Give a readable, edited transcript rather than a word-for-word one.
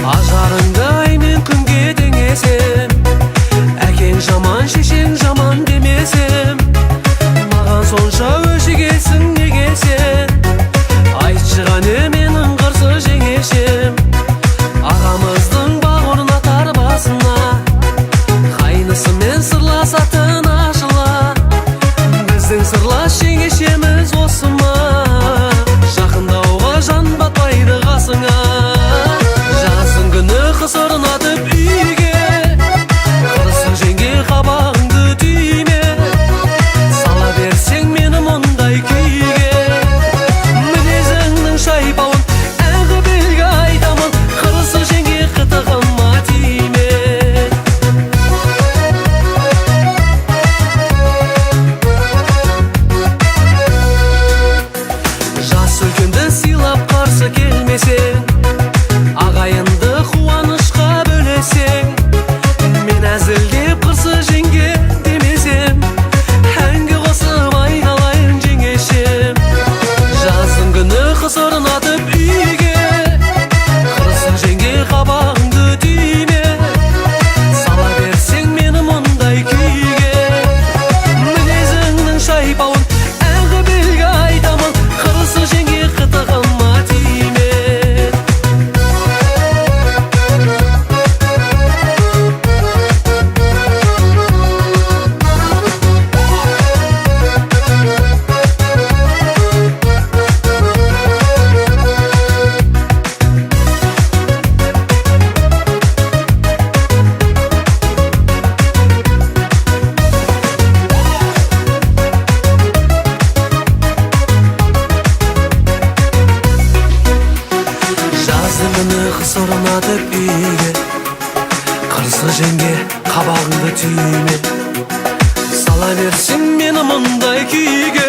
Ажарыңды аймен күнге теңесем, әкең жаман, шешең жаман демесем, маған сонша өшігесің неге сен? Айтшы ғане менің қырсы жеңешем, ағамыздың бауырына тар басына, қайнысымен сырласатын ашыла. Біздің сырлас жеңешеміз осы ма? Жақындауға жан батпайды қасыңа. Қыс орнатып үйге, қырсың жеңге қабағыңды түйме. Сала берсең мені мұндай күйге, мінезіңнің шайпауын әңгі белге айтамын. Қырсың жеңге қытығыма түйме. Жас үлкенді сыйлап қарсы келмесең, ағайынды қуанышқа бөлесең, мен әзілдеп қырсы жеңге демесем, әнге қосып айналайын жеңешем. Жаздың күні қыс орнатып үйге, қырсы жеңге қабағыңды түйме. Сала берсең мені мұндай күйге, мінезіңнің шайпауын әңгі белге айтамын. Қырсы жеңге қытығыма түйме. Жаздың қыс орнатып үйге, қырсы жеңге қабағыңды түйме. Сала берсең мені мұндай күйге,